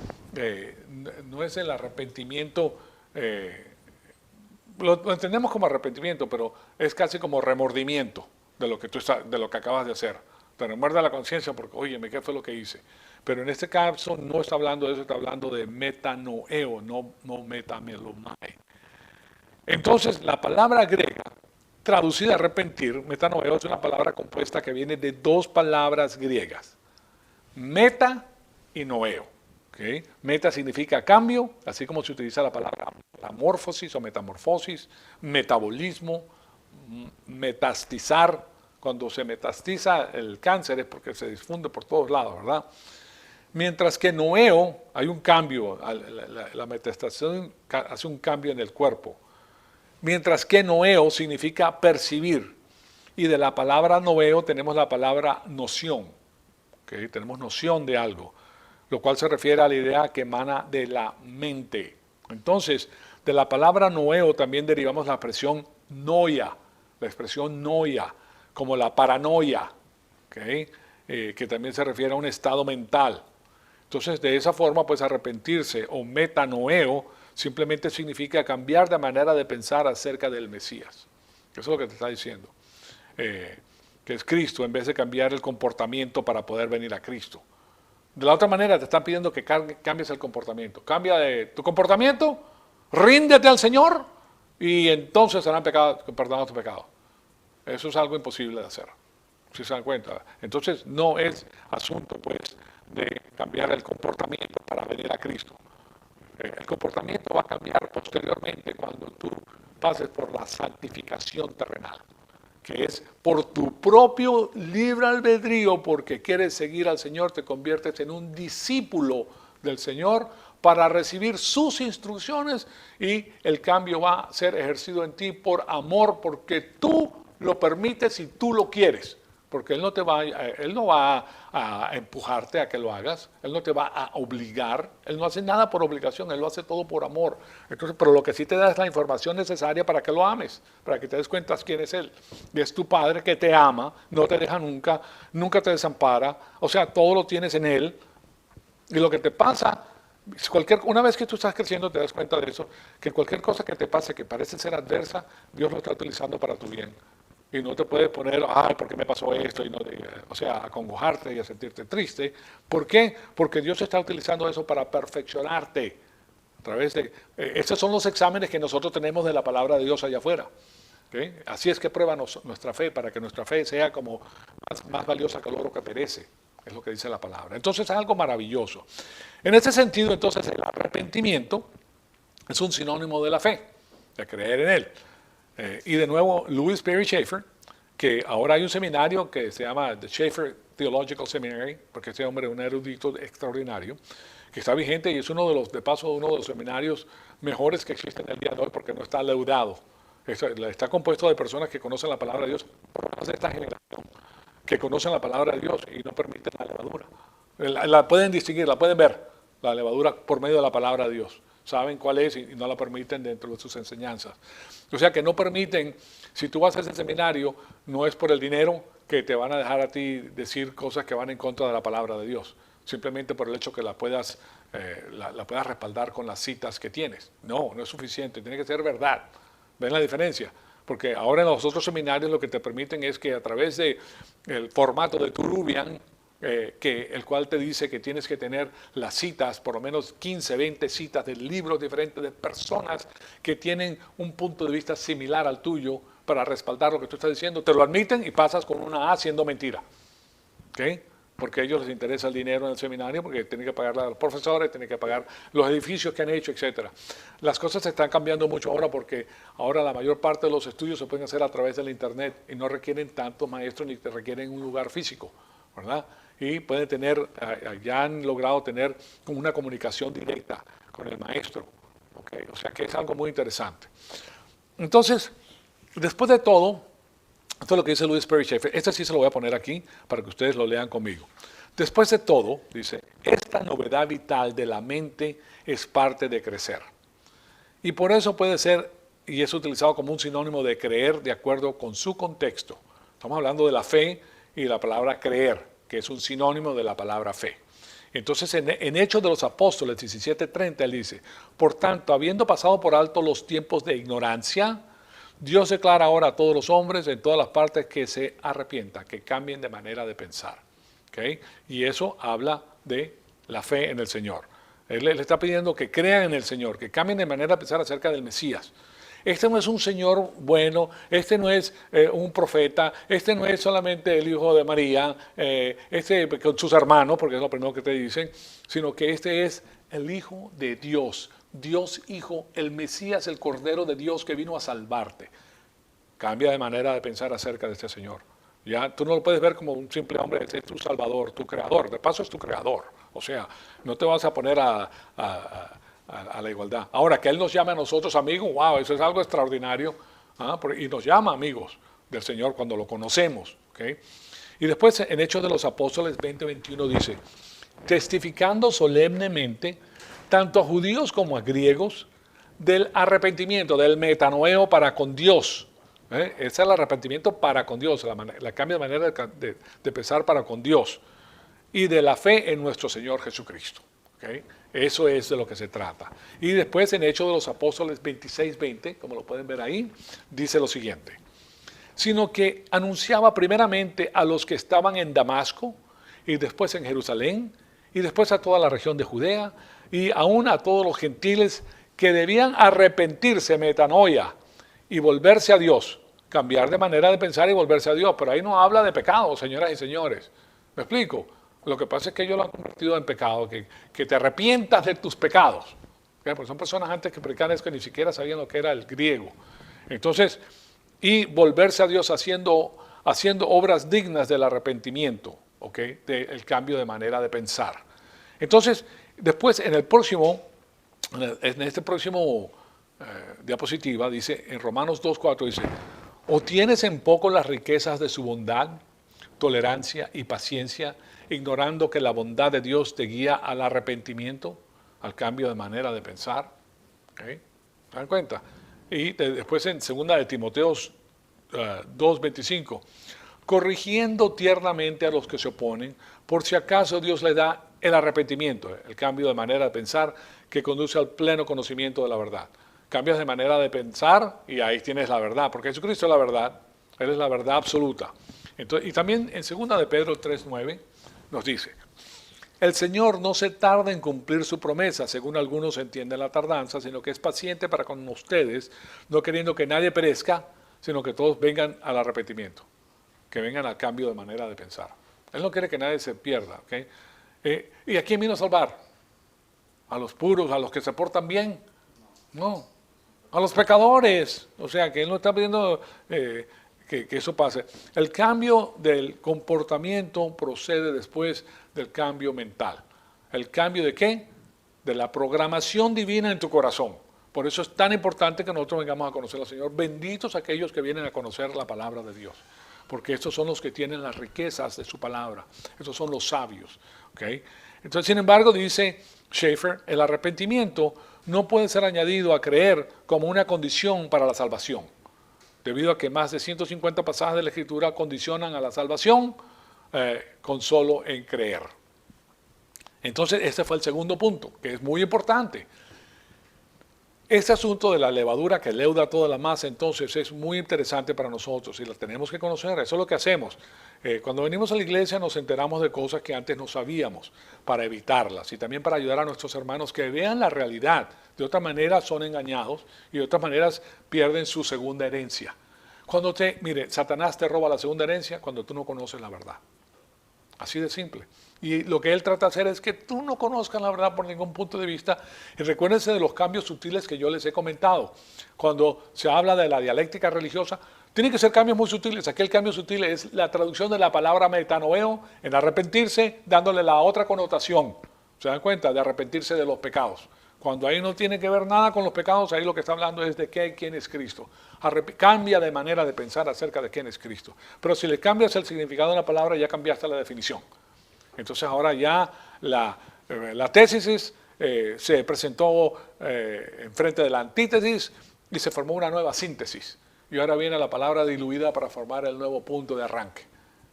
no es el arrepentimiento, lo entendemos como arrepentimiento, pero es casi como remordimiento de lo que de lo que acabas de hacer. Te remuerda la conciencia porque, oye, ¿qué fue lo que hice? Pero en este caso no está hablando de eso, está hablando de metanoeo, no metamelomai. Entonces, la palabra griega, traducida arrepentir, metanoeo, es una palabra compuesta que viene de dos palabras griegas, meta y noeo. ¿Okay? Meta significa cambio, así como se utiliza la palabra metamorfosis o metamorfosis, metabolismo, metastizar. Cuando se metastiza el cáncer es porque se difunde por todos lados, ¿verdad? Mientras que noeo, hay un cambio, la metastación hace un cambio en el cuerpo. Mientras que noeo significa percibir. Y de la palabra noeo tenemos la palabra noción. ¿Okay? Tenemos noción de algo, lo cual se refiere a la idea que emana de la mente. Entonces, de la palabra noeo también derivamos la expresión noia, como la paranoia, ¿okay? Que también se refiere a un estado mental. Entonces, de esa forma, pues arrepentirse o metanoeo simplemente significa cambiar de manera de pensar acerca del Mesías. Eso es lo que te está diciendo. Que es Cristo, en vez de cambiar el comportamiento para poder venir a Cristo. De la otra manera, te están pidiendo que cambies el comportamiento. Cambia de tu comportamiento, ríndete al Señor y entonces serán perdonados tus pecados. Eso es algo imposible de hacer, si se dan cuenta. Entonces, no es asunto, pues, de cambiar el comportamiento para venir a Cristo. El comportamiento va a cambiar posteriormente cuando tú pases por la santificación terrenal, que es por tu propio libre albedrío, porque quieres seguir al Señor, te conviertes en un discípulo del Señor para recibir sus instrucciones y el cambio va a ser ejercido en ti por amor, porque tú lo permites y tú lo quieres. Porque Él no va a empujarte a que lo hagas, Él no te va a obligar, Él no hace nada por obligación, Él lo hace todo por amor. Entonces, pero lo que sí te da es la información necesaria para que lo ames, para que te des cuenta quién es Él. Y es tu Padre que te ama, no te deja nunca, nunca te desampara, o sea, todo lo tienes en Él. Y lo que te pasa, una vez que tú estás creciendo te das cuenta de eso, que cualquier cosa que te pase que parece ser adversa, Dios lo está utilizando para tu bien. Y no te puedes poner, ay, ¿por qué me pasó esto? Y no, o sea, acongojarte y a sentirte triste. ¿Por qué? Porque Dios está utilizando eso para perfeccionarte. A través de, estos son los exámenes que nosotros tenemos de la palabra de Dios allá afuera. ¿Okay? Así es que prueba nuestra fe, para que nuestra fe sea como más valiosa que el oro que perece. Es lo que dice la palabra. Entonces es algo maravilloso. En este sentido, entonces, el arrepentimiento es un sinónimo de la fe, de creer en Él. Y de nuevo, Louis Perry Schaeffer, que ahora hay un seminario que se llama The Schaeffer Theological Seminary, porque este hombre es un erudito extraordinario, que está vigente y es uno de los seminarios mejores que existen el día de hoy, porque no está leudado. Está compuesto de personas que conocen la palabra de Dios, por de esta generación, que conocen la palabra de Dios y no permiten la levadura. La pueden distinguir, la pueden ver, la levadura por medio de la palabra de Dios. Saben cuál es y no la permiten dentro de sus enseñanzas. O sea que no permiten, si tú vas a ese seminario, no es por el dinero que te van a dejar a ti decir cosas que van en contra de la palabra de Dios, simplemente por el hecho que la puedas respaldar con las citas que tienes. No es suficiente, tiene que ser verdad. ¿Ven la diferencia? Porque ahora en los otros seminarios lo que te permiten es que a través del formato de Turubian, el cual te dice que tienes que tener las citas, por lo menos 15, 20 citas de libros diferentes, de personas que tienen un punto de vista similar al tuyo para respaldar lo que tú estás diciendo, te lo admiten y pasas con una A siendo mentira. ¿Okay? Porque a ellos les interesa el dinero en el seminario, porque tienen que pagar a los profesores, tienen que pagar los edificios que han hecho, etc. Las cosas se están cambiando mucho ahora porque ahora la mayor parte de los estudios se pueden hacer a través del internet y no requieren tantos maestros ni te requieren un lugar físico, ¿verdad? Y pueden tener, ya han logrado tener una comunicación directa con el maestro. ¿Okay? O sea que es algo muy interesante. Entonces, después de todo, esto es lo que dice Louis Perry Schaeffer. Este sí se lo voy a poner aquí para que ustedes lo lean conmigo. Después de todo, dice, esta novedad vital de la mente es parte de crecer. Y por eso puede ser, y es utilizado como un sinónimo de creer de acuerdo con su contexto. Estamos hablando de la fe y la palabra creer, que es un sinónimo de la palabra fe. Entonces, en Hechos de los Apóstoles 17:30, él dice, por tanto, habiendo pasado por alto los tiempos de ignorancia, Dios declara ahora a todos los hombres en todas las partes que se arrepientan, que cambien de manera de pensar. ¿Okay? Y eso habla de la fe en el Señor. Él le está pidiendo que crean en el Señor, que cambien de manera de pensar acerca del Mesías. Este no es un Señor bueno, este no es un profeta, este no es solamente el hijo de María, con sus hermanos, porque es lo primero que te dicen, sino que este es el Hijo de Dios, Dios Hijo, el Mesías, el Cordero de Dios que vino a salvarte. Cambia de manera de pensar acerca de este Señor. Ya, tú no lo puedes ver como un simple hombre, es tu Salvador, tu Creador, de paso es tu Creador. O sea, no te vas a poner a la igualdad. Ahora, que Él nos llame a nosotros amigos, wow, eso es algo extraordinario. Y nos llama amigos del Señor cuando lo conocemos. ¿Okay? Y después en Hechos de los Apóstoles 20:21 dice, testificando solemnemente, tanto a judíos como a griegos, del arrepentimiento, del metanoeo para con Dios. Ese es el arrepentimiento para con Dios, la cambio de manera de pensar para con Dios. Y de la fe en nuestro Señor Jesucristo. ¿Okay? Eso es de lo que se trata. Y después en Hechos de los Apóstoles 26:20, como lo pueden ver ahí, dice lo siguiente. Sino que anunciaba primeramente a los que estaban en Damasco, y después en Jerusalén, y después a toda la región de Judea, y aún a todos los gentiles que debían arrepentirse, metanoia, y volverse a Dios. Cambiar de manera de pensar y volverse a Dios. Pero ahí no habla de pecado, señoras y señores. ¿Me explico? Lo que pasa es que ellos lo han convertido en pecado, que te arrepientas de tus pecados. ¿Okay? Porque son personas antes que predican es que ni siquiera sabían lo que era el griego. Entonces, y volverse a Dios haciendo obras dignas del arrepentimiento, ¿okay? Del cambio de manera de pensar. Entonces, después en este próximo diapositiva, dice, en Romanos 2:4 dice, o tienes en poco las riquezas de su bondad, tolerancia y paciencia, ignorando que la bondad de Dios te guía al arrepentimiento, al cambio de manera de pensar. ¿Okay? ¿Se dan cuenta? Y después en 2 de Timoteo 2:25, corrigiendo tiernamente a los que se oponen, por si acaso Dios le da el arrepentimiento, el cambio de manera de pensar que conduce al pleno conocimiento de la verdad. Cambias de manera de pensar y ahí tienes la verdad, porque Jesucristo es la verdad, Él es la verdad absoluta. Entonces, y también en 2 de Pedro 3:9 nos dice, el Señor no se tarda en cumplir su promesa, según algunos entienden la tardanza, sino que es paciente para con ustedes, no queriendo que nadie perezca, sino que todos vengan al arrepentimiento, que vengan al cambio de manera de pensar. Él no quiere que nadie se pierda. ¿Okay? ¿Y a quién vino a salvar? ¿A los puros, a los que se portan bien? No, a los pecadores. O sea, que Él no está pidiendo que eso pase. El cambio del comportamiento procede después del cambio mental. ¿El cambio de qué? De la programación divina en tu corazón. Por eso es tan importante que nosotros vengamos a conocer al Señor. Benditos aquellos que vienen a conocer la palabra de Dios. Porque estos son los que tienen las riquezas de su palabra. Estos son los sabios. ¿Okay? Entonces, sin embargo, dice Schaeffer, el arrepentimiento no puede ser añadido a creer como una condición para la salvación. Debido a que más de 150 pasajes de la Escritura condicionan a la salvación con solo en creer. Entonces, este fue el segundo punto, que es muy importante. Este asunto de la levadura que leuda toda la masa, entonces, es muy interesante para nosotros y la tenemos que conocer. Eso es lo que hacemos. Cuando venimos a la iglesia nos enteramos de cosas que antes no sabíamos para evitarlas y también para ayudar a nuestros hermanos que vean la realidad. De otra manera son engañados y de otras maneras pierden su segunda herencia. Mire, Satanás te roba la segunda herencia cuando tú no conoces la verdad. Así de simple. Y lo que él trata de hacer es que tú no conozcas la verdad por ningún punto de vista. Y recuérdense de los cambios sutiles que yo les he comentado. Cuando se habla de la dialéctica religiosa, tienen que ser cambios muy sutiles. Aquí el cambio sutil es la traducción de la palabra metanoeo en arrepentirse, dándole la otra connotación. ¿Se dan cuenta? De arrepentirse de los pecados. Cuando ahí no tiene que ver nada con los pecados, ahí lo que está hablando es de quién es Cristo. Cambia de manera de pensar acerca de quién es Cristo. Pero si le cambias el significado de la palabra, ya cambiaste la definición. Entonces ahora ya la tesis se presentó en frente de la antítesis y se formó una nueva síntesis. Y ahora viene la palabra diluida para formar el nuevo punto de arranque.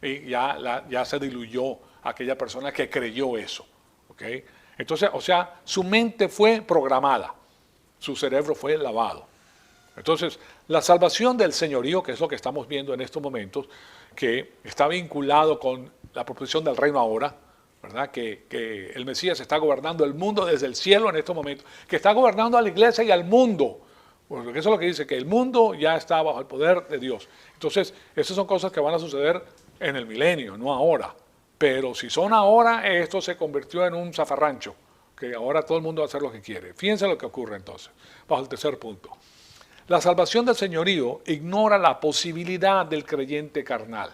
Y ya se diluyó aquella persona que creyó eso. ¿Okay? Entonces, o sea, su mente fue programada, su cerebro fue lavado. Entonces, la salvación del señorío, que es lo que estamos viendo en estos momentos, que está vinculado con la proposición del reino ahora, ¿verdad? Que el Mesías está gobernando el mundo desde el cielo en estos momentos, que está gobernando a la iglesia y al mundo, porque eso es lo que dice, que el mundo ya está bajo el poder de Dios. Entonces, esas son cosas que van a suceder en el milenio, no ahora. Pero si son ahora, esto se convirtió en un zafarrancho, que ahora todo el mundo va a hacer lo que quiere. Fíjense lo que ocurre entonces, bajo el tercer punto. La salvación del señorío ignora la posibilidad del creyente carnal.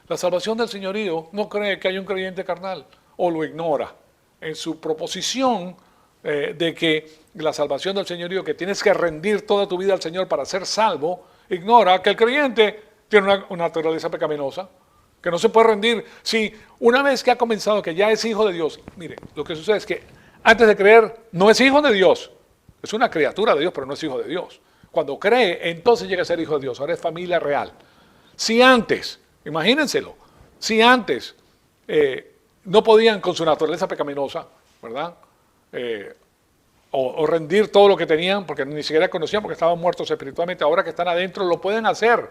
La salvación del señorío no cree que hay un creyente carnal, o lo ignora. En su proposición de que la salvación del señorío, que tienes que rendir toda tu vida al Señor para ser salvo, ignora que el creyente tiene una naturaleza pecaminosa, que no se puede rendir. Si una vez que ha comenzado, que ya es hijo de Dios, mire, lo que sucede es que antes de creer no es hijo de Dios, es una criatura de Dios, pero no es hijo de Dios. Cuando cree, entonces llega a ser hijo de Dios, ahora es familia real. Si antes, imagínenselo, si antes no podían con su naturaleza pecaminosa, ¿verdad? O rendir todo lo que tenían, porque ni siquiera conocían, porque estaban muertos espiritualmente, ahora que están adentro lo pueden hacer,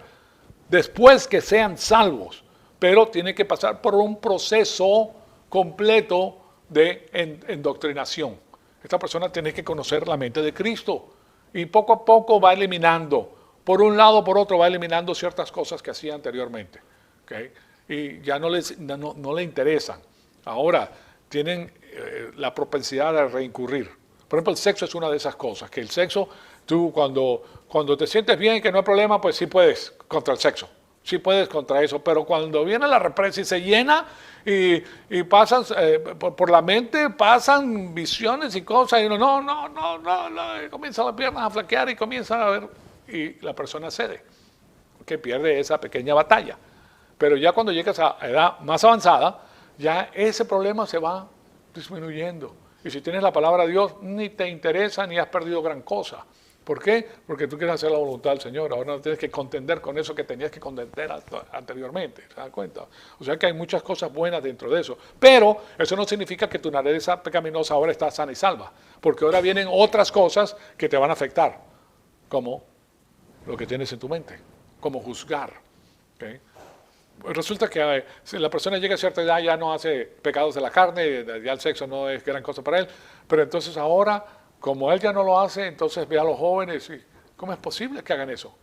después que sean salvos. Pero tiene que pasar por un proceso completo de endoctrinación. Esta persona tiene que conocer la mente de Cristo y poco a poco va eliminando, por un lado o por otro va eliminando ciertas cosas que hacía anteriormente. ¿Okay? Y ya no le interesan. Ahora tienen la propensidad a reincurrir. Por ejemplo, el sexo es una de esas cosas, que el sexo, tú cuando te sientes bien, que no hay problema, pues sí puedes contra el sexo. Sí puedes contra eso, pero cuando viene la represa y se llena y pasan, por la mente pasan visiones y cosas, y uno y comienza las piernas a flaquear y comienza a ver, y la persona cede, que pierde esa pequeña batalla. Pero ya cuando llegas a edad más avanzada, ya ese problema se va disminuyendo. Y si tienes la palabra de Dios, ni te interesa ni has perdido gran cosa. ¿Por qué? Porque tú quieres hacer la voluntad del Señor. Ahora no tienes que contender con eso que tenías que contender anteriormente. ¿Se dan cuenta? O sea que hay muchas cosas buenas dentro de eso. Pero eso no significa que tu naturaleza pecaminosa ahora está sana y salva. Porque ahora vienen otras cosas que te van a afectar. Como lo que tienes en tu mente. Como juzgar. ¿Okay? Pues resulta que si la persona llega a cierta edad ya no hace pecados de la carne, ya el sexo no es gran cosa para él. Pero entonces ahora, como él ya no lo hace, entonces ve a los jóvenes y ¿cómo es posible que hagan eso?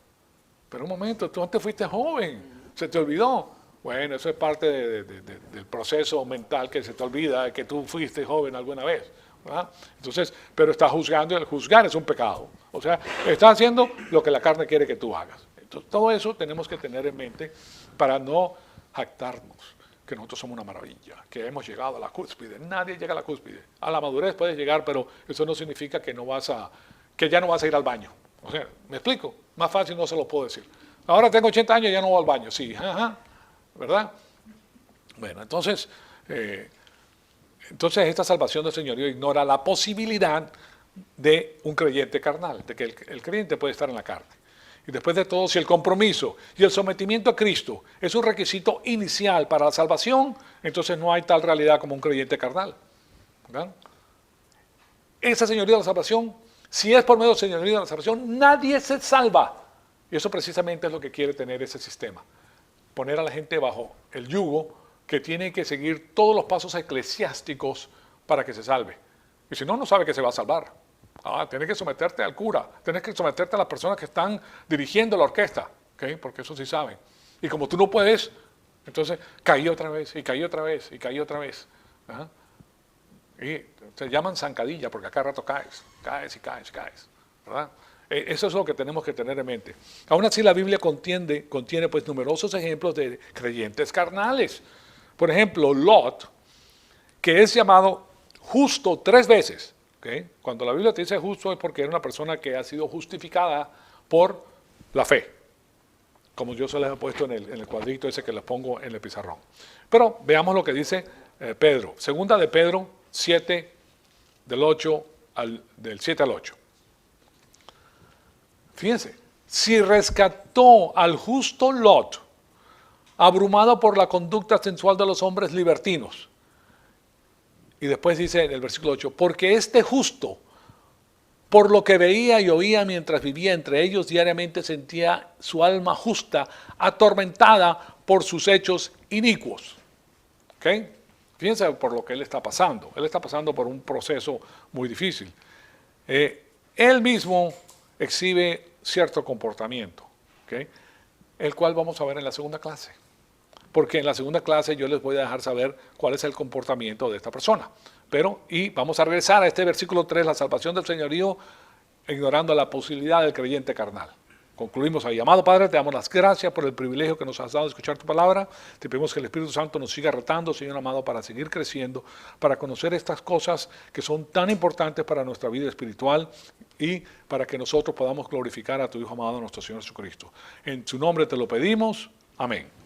Pero un momento, tú antes fuiste joven, se te olvidó. Bueno, eso es parte del proceso mental que se te olvida, que tú fuiste joven alguna vez, ¿verdad? Entonces, pero estás juzgando, y el juzgar es un pecado. O sea, estás haciendo lo que la carne quiere que tú hagas. Entonces, todo eso tenemos que tener en mente para no jactarnos que nosotros somos una maravilla, que hemos llegado a la cúspide. Nadie llega a la cúspide. A la madurez puedes llegar, pero eso no significa que ya no vas a ir al baño. O sea, ¿me explico? Más fácil no se lo puedo decir. Ahora tengo 80 años y ya no voy al baño. Sí, ¿verdad? Bueno, entonces esta salvación del señorío ignora la posibilidad de un creyente carnal, de que el creyente puede estar en la carne. Y después de todo, si el compromiso y el sometimiento a Cristo es un requisito inicial para la salvación, entonces no hay tal realidad como un creyente carnal. ¿Verdad? Esa señoría de la salvación Si es por medio del señorío de la salvación, nadie se salva. Y eso precisamente es lo que quiere tener ese sistema. Poner a la gente bajo el yugo que tiene que seguir todos los pasos eclesiásticos para que se salve. Y si no, no sabe que se va a salvar. Tienes que someterte al cura, tienes que someterte a las personas que están dirigiendo la orquesta, ¿okay? Porque eso sí saben. Y como tú no puedes, entonces caí otra vez, y caí otra vez, y caí otra vez. ¿Ah? Y se llaman zancadilla, porque a cada rato caes, caes y caes, caes. ¿Verdad? Eso es lo que tenemos que tener en mente. Aún así la Biblia contiene pues numerosos ejemplos de creyentes carnales. Por ejemplo, Lot, que es llamado justo 3 veces. ¿Okay? Cuando la Biblia te dice justo es porque era una persona que ha sido justificada por la fe. Como yo se les he puesto en el cuadrito ese que les pongo en el pizarrón. Pero veamos lo que dice Pedro. Segunda de Pedro 7, del 7 al 8. Fíjense, si rescató al justo Lot, abrumado por la conducta sensual de los hombres libertinos. Y después dice en el versículo 8, porque este justo, por lo que veía y oía mientras vivía entre ellos, diariamente sentía su alma justa, atormentada por sus hechos inicuos. ¿Okay? Fíjense por lo que él está pasando. Él está pasando por un proceso muy difícil. Él mismo exhibe cierto comportamiento, ¿okay? El cual vamos a ver en la segunda clase. Porque en la segunda clase yo les voy a dejar saber cuál es el comportamiento de esta persona. Y vamos a regresar a este versículo 3, la salvación del señorío, ignorando la posibilidad del creyente carnal. Concluimos ahí. Amado Padre, te damos las gracias por el privilegio que nos has dado de escuchar tu palabra. Te pedimos que el Espíritu Santo nos siga retando, Señor amado, para seguir creciendo, para conocer estas cosas que son tan importantes para nuestra vida espiritual y para que nosotros podamos glorificar a tu Hijo amado, nuestro Señor Jesucristo. En su nombre te lo pedimos. Amén.